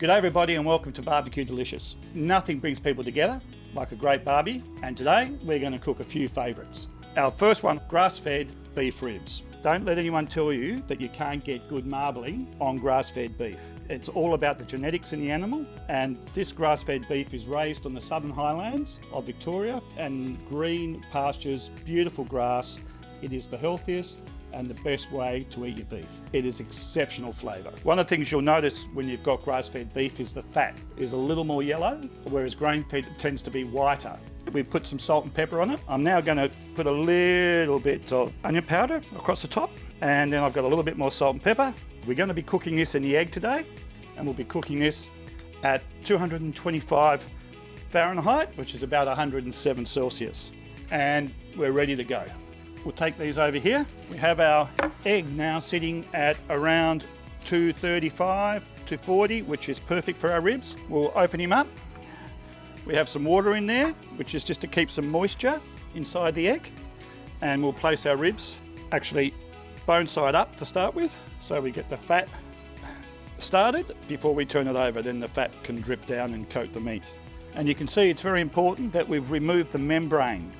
G'day everybody and welcome to BBQ Delicious. Nothing brings people together like a great barbie, and today we're going to cook a few favourites. Our first one, grass-fed beef ribs. Don't let anyone tell you that you can't get good marbling on grass-fed beef. It's all about the genetics in the animal, and this grass-fed beef is raised on the southern highlands of Victoria and green pastures, beautiful grass. It is the healthiest and the best way to eat your beef. It is exceptional flavour. One of the things you'll notice when you've got grass-fed beef is the fat is a little more yellow, whereas grain-fed tends to be whiter. We put some salt and pepper on it. I'm now going to put a little bit of onion powder across the top, and then I've got a little bit more salt and pepper. We're going to be cooking this in the egg today, and we'll be cooking this at 225 Fahrenheit, which is about 107 Celsius. And we're ready to go. We'll take these over here. We have our egg now sitting at around 235, 240, which is perfect for our ribs. We'll open him up. We have some water in there, which is just to keep some moisture inside the egg. And we'll place our ribs actually bone side up to start with, so we get the fat started before we turn it over. Then the fat can drip down and coat the meat. And you can see it's very important that we've removed the membrane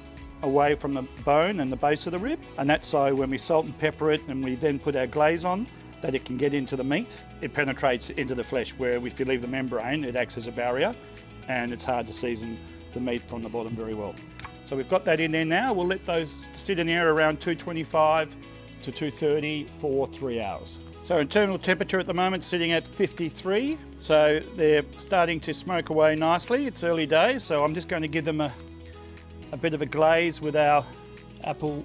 away from the bone and the base of the rib, and that's so when we salt and pepper it and we then put our glaze on, that it can get into the meat. It penetrates into the flesh, where if you leave the membrane, it acts as a barrier and it's hard to season the meat from the bottom very well. So we've got that in there now. We'll let those sit in there around 225 to 230 for 3 hours. So internal temperature at the moment sitting at 53, so they're starting to smoke away nicely. It's early days, so I'm just going to give them a bit of a glaze with our apple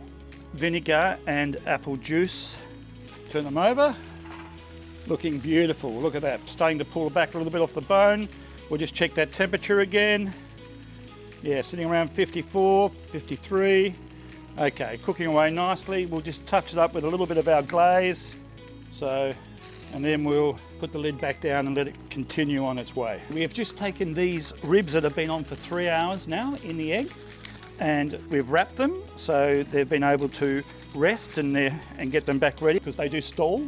vinegar and apple juice. Turn them over. Looking beautiful. Look at that. Starting to pull back a little bit off the bone. We'll just check that temperature again. Yeah, sitting around 54, 53. Okay, cooking away nicely. We'll just touch it up with a little bit of our glaze. And then we'll put the lid back down and let it continue on its way. We have just taken these ribs that have been on for 3 hours now in the egg, and we've wrapped them so they've been able to rest and get them back ready, because they do stall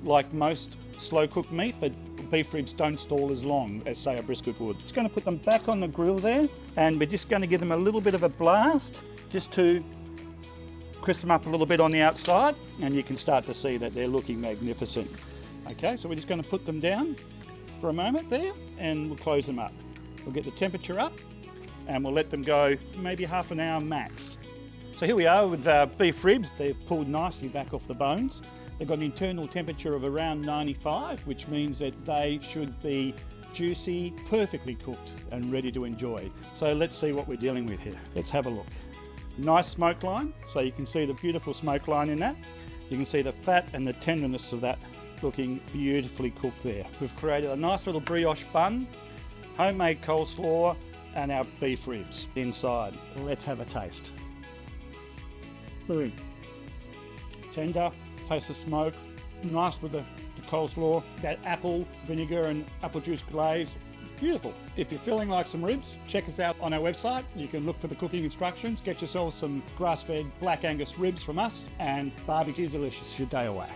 like most slow cooked meat, but beef ribs don't stall as long as say a brisket would. Just going to put them back on the grill there, and we're just going to give them a little bit of a blast just to crisp them up a little bit on the outside, and you can start to see that they're looking magnificent. Okay, so we're just going to put them down for a moment there and we'll close them up. We'll get the temperature up and we'll let them go maybe half an hour max. So here we are with our beef ribs. They've pulled nicely back off the bones. They've got an internal temperature of around 95, which means that they should be juicy, perfectly cooked and ready to enjoy. So let's see what we're dealing with here. Let's have a look. Nice smoke line, so you can see the beautiful smoke line in that. You can see the fat and the tenderness of that looking beautifully cooked there. We've created a nice little brioche bun, homemade coleslaw, and our beef ribs inside. Let's have a taste. Tender, taste of smoke, nice with the coleslaw, that apple vinegar and apple juice glaze. Beautiful. If you're feeling like some ribs, check us out on our website. You can look for the cooking instructions, get yourself some grass-fed Black Angus ribs from us, and BBQ Delicious your day away.